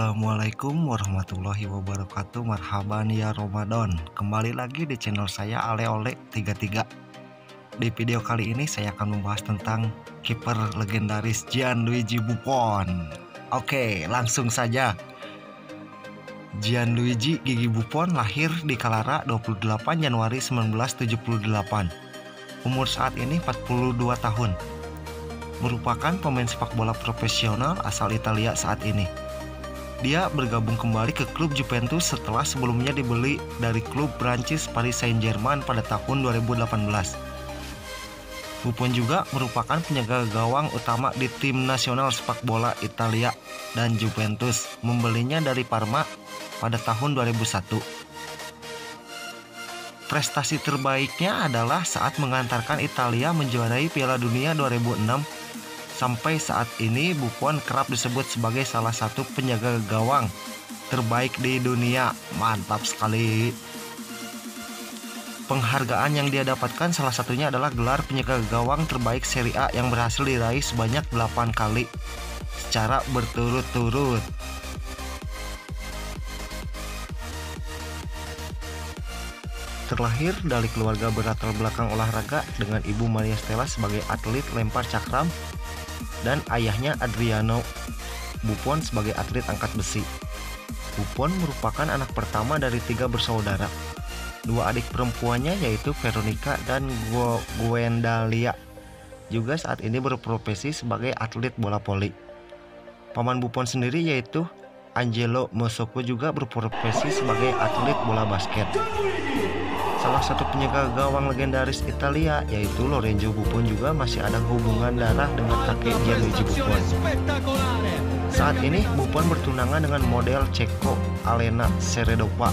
Assalamualaikum warahmatullahi wabarakatuh. Marhaban ya Ramadan. Kembali lagi di channel saya Ale Ole 33. Di video kali ini saya akan membahas tentang kiper legendaris Gianluigi Buffon. Oke, langsung saja. Gianluigi Gigi Buffon lahir di Carrara 28 Januari 1978. Umur saat ini 42 tahun. Merupakan pemain sepak bola profesional asal Italia saat ini. Dia bergabung kembali ke klub Juventus setelah sebelumnya dibeli dari klub Prancis Paris Saint-Germain pada tahun 2018. Buffon juga merupakan penjaga gawang utama di tim nasional sepak bola Italia dan Juventus membelinya dari Parma pada tahun 2001. Prestasi terbaiknya adalah saat mengantarkan Italia menjuarai Piala Dunia 2006. Sampai saat ini Buffon kerap disebut sebagai salah satu penjaga gawang terbaik di dunia. Mantap sekali. Penghargaan yang dia dapatkan salah satunya adalah gelar penjaga gawang terbaik Serie A yang berhasil diraih sebanyak 8 kali secara berturut-turut. Terlahir dari keluarga berlatar belakang olahraga dengan ibu Maria Stella sebagai atlet lempar cakram dan ayahnya Adriano Buffon sebagai atlet angkat besi. Buffon merupakan anak pertama dari 3 bersaudara. 2 adik perempuannya yaitu Veronica dan Gwendalia juga saat ini berprofesi sebagai atlet bola voli. Paman Buffon sendiri yaitu Angelo Mosocco juga berprofesi sebagai atlet bola basket. Salah satu penjaga gawang legendaris Italia yaitu Lorenzo Buffon juga masih ada hubungan darah dengan kakek Gianluigi Buffon. Saat ini Buffon bertunangan dengan model Ceko Alena Seredova.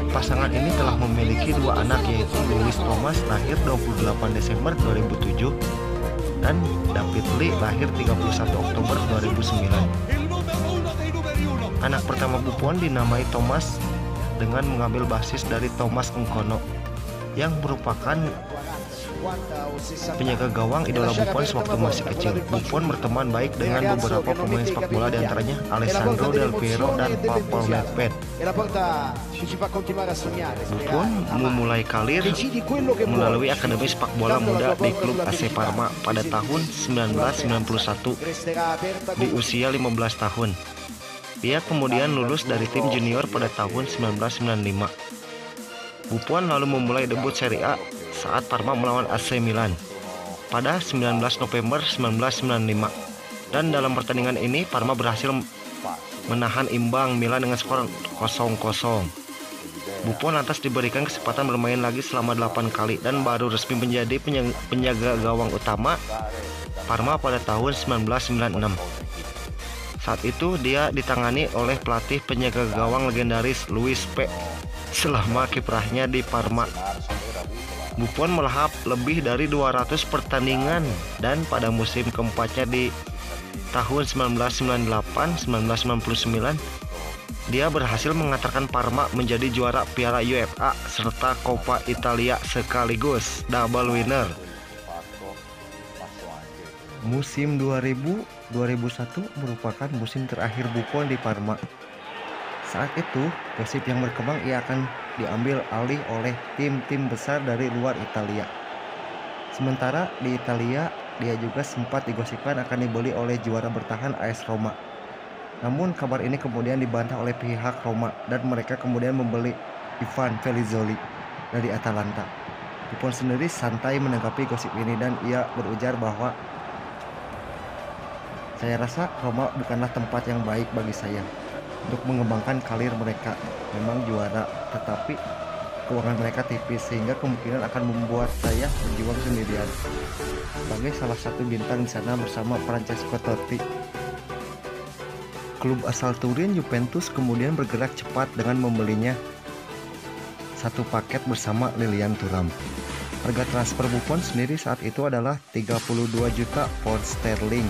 Pasangan ini telah memiliki 2 anak yaitu Louis Thomas lahir 28 Desember 2007 dan David Lee lahir 31 Oktober 2009. Anak pertama Buffon dinamai Thomas dengan mengambil basis dari Thomas Nkono yang merupakan penjaga gawang idola Buffon sewaktu masih kecil. Buffon berteman baik dengan beberapa pemain sepak bola diantaranya Alessandro Del Piero dan Pavel Nedved. Buffon memulai karir melalui akademi sepak bola muda di klub AC Parma pada tahun 1991 di usia 15 tahun. Dia kemudian lulus dari tim junior pada tahun 1995. Buffon lalu memulai debut Serie A saat Parma melawan AC Milan pada 19 November 1995. Dan dalam pertandingan ini Parma berhasil menahan imbang Milan dengan skor 0-0. Buffon lantas diberikan kesempatan bermain lagi selama 8 kali dan baru resmi menjadi penjaga gawang utama Parma pada tahun 1996. Saat itu dia ditangani oleh pelatih penjaga gawang legendaris Luis P. selama kiprahnya di Parma. Buffon melahap lebih dari 200 pertandingan dan pada musim keempatnya di tahun 1998-1999 dia berhasil mengantarkan Parma menjadi juara Piala UEFA serta Coppa Italia sekaligus double winner. Musim 2000-2001 merupakan musim terakhir Buffon di Parma. Saat itu, gosip yang berkembang ia akan diambil alih oleh tim-tim besar dari luar Italia. Sementara di Italia, dia juga sempat digosipkan akan dibeli oleh juara bertahan AS Roma. Namun kabar ini kemudian dibantah oleh pihak Roma dan mereka kemudian membeli Ivan Felizzoli dari Atalanta. Buffon sendiri santai menanggapi gosip ini dan ia berujar bahwa saya rasa Roma bukanlah tempat yang baik bagi saya untuk mengembangkan karir mereka. Memang juara, tetapi keuangan mereka tipis sehingga kemungkinan akan membuat saya berjuang sendirian sebagai salah satu bintang di sana bersama Francesco Totti. Klub asal Turin Juventus kemudian bergerak cepat dengan membelinya satu paket bersama Lilian Thuram. Harga transfer Buffon sendiri saat itu adalah 32 juta pound sterling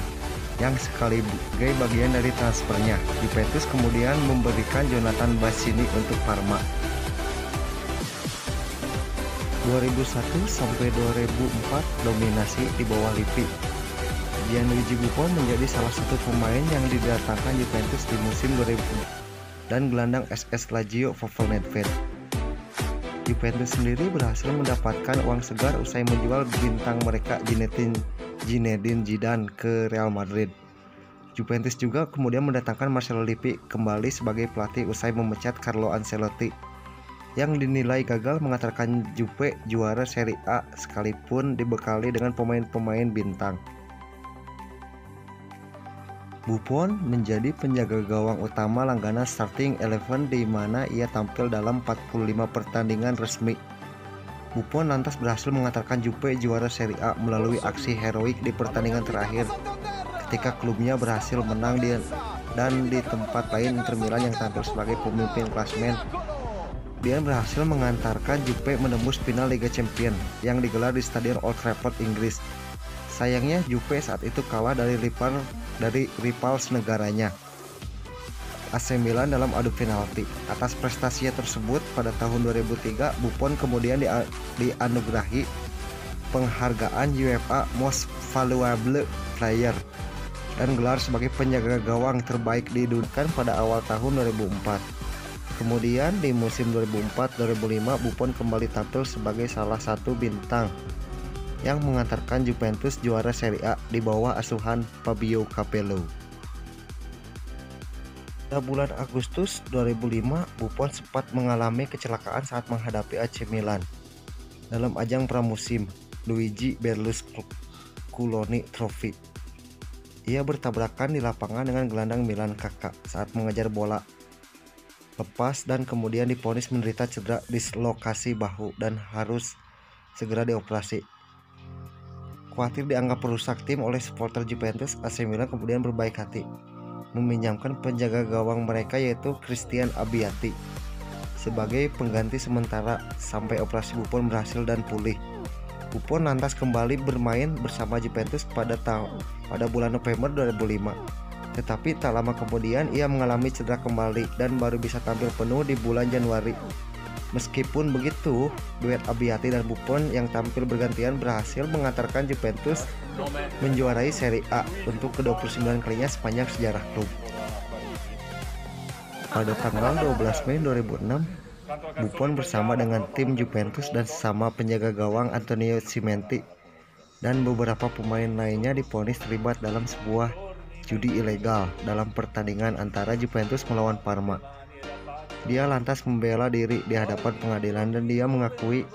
yang sebagai bagian dari transfernya. Juventus kemudian memberikan Jonathan Bassini untuk Parma. 2001 sampai 2004 dominasi di bawah Lippi. Gianluigi Buffon menjadi salah satu pemain yang didatangkan Juventus di musim 2000 dan gelandang SS Lazio Pavel Nedved. Juventus sendiri berhasil mendapatkan uang segar usai menjual bintang mereka Zinedine Zidane ke Real Madrid. Juventus juga kemudian mendatangkan Marcelo Lippi kembali sebagai pelatih usai memecat Carlo Ancelotti yang dinilai gagal mengantarkan Juve juara Serie A sekalipun dibekali dengan pemain-pemain bintang. Buffon menjadi penjaga gawang utama langganan starting 11 di mana ia tampil dalam 45 pertandingan resmi. Buffon lantas berhasil mengantarkan Juve juara Serie A melalui aksi heroik di pertandingan terakhir ketika klubnya berhasil menang dan di tempat lain Inter Milan yang tampil sebagai pemimpin klasemen. Dia berhasil mengantarkan Juve menembus final Liga Champions yang digelar di Stadion Old Trafford, Inggris. Sayangnya Juve saat itu kalah dari rival senegaranya AC Milan dalam adu penalti. Atas prestasinya tersebut pada tahun 2003 Buffon kemudian dianugerahi penghargaan UEFA Most Valuable Player dan gelar sebagai penjaga gawang terbaik didudukan pada awal tahun 2004. Kemudian di musim 2004-2005 Buffon kembali tampil sebagai salah satu bintang yang mengantarkan Juventus juara Serie A di bawah asuhan Fabio Capello. Pada bulan Agustus 2005, Buffon sempat mengalami kecelakaan saat menghadapi AC Milan dalam ajang pramusim Luigi Berlusconi Trophy. Ia bertabrakan di lapangan dengan gelandang Milan Kakak saat mengejar bola lepas dan kemudian divonis menderita cedera dislokasi bahu dan harus segera dioperasi. Khawatir dianggap perusak tim oleh supporter Juventus, AC Milan kemudian berbaik hati meminjamkan penjaga gawang mereka yaitu Christian Abbiati sebagai pengganti sementara sampai operasi Buffon berhasil dan pulih. Buffon lantas kembali bermain bersama Juventus pada bulan November 2005. Tetapi tak lama kemudian ia mengalami cedera kembali dan baru bisa tampil penuh di bulan Januari. Meskipun begitu, duet Abbiati dan Buffon yang tampil bergantian berhasil mengantarkan Juventus menjuarai Serie A untuk ke-29 kalinya sepanjang sejarah klub. Pada tanggal 12 Mei 2006, Buffon bersama dengan tim Juventus dan sesama penjaga gawang Antonio Cimenti dan beberapa pemain lainnya divonis terlibat dalam sebuah judi ilegal dalam pertandingan antara Juventus melawan Parma. Dia lantas membela diri di hadapan pengadilan dan dia mengakui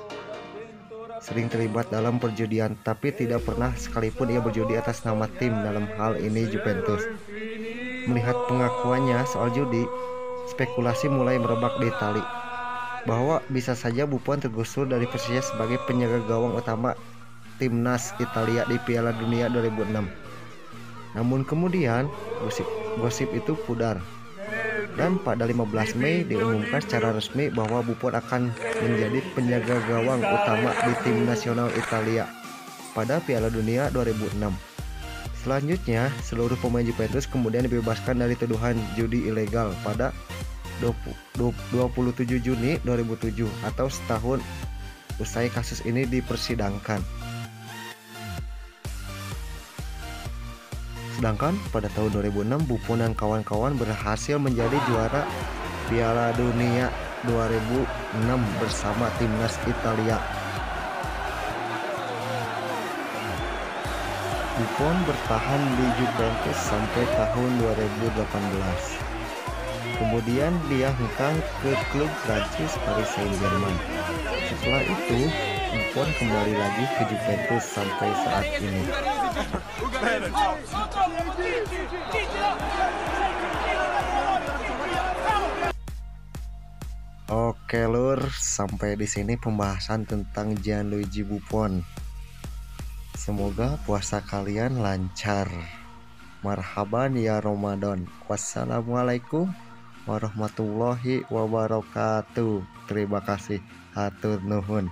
sering terlibat dalam perjudian, tapi tidak pernah sekalipun ia berjudi atas nama tim, dalam hal ini Juventus. Melihat pengakuannya soal judi, spekulasi mulai merebak di Italia bahwa bisa saja Buffon tergusur dari posisinya sebagai penjaga gawang utama timnas Italia di Piala Dunia 2006. Namun kemudian gosip itu pudar. Dan pada 15 Mei diumumkan secara resmi bahwa Buffon akan menjadi penjaga gawang utama di tim nasional Italia pada Piala Dunia 2006. Selanjutnya, seluruh pemain Juventus kemudian dibebaskan dari tuduhan judi ilegal pada 27 Juni 2007 atau setahun usai kasus ini dipersidangkan. Sedangkan pada tahun 2006 Buffon dan kawan-kawan berhasil menjadi juara Piala Dunia 2006 bersama timnas Italia. Buffon bertahan di Juventus sampai tahun 2018. Kemudian dia hengkang ke klub Prancis Paris Saint-Germain. Setelah itu Buffon kembali lagi ke Juventus sampai saat ini. Oke lur, sampai di sini pembahasan tentang Gianluigi Buffon. Semoga puasa kalian lancar. Marhaban ya Ramadan. Wassalamualaikum warahmatullahi wabarakatuh. Terima kasih. Hatur nuhun.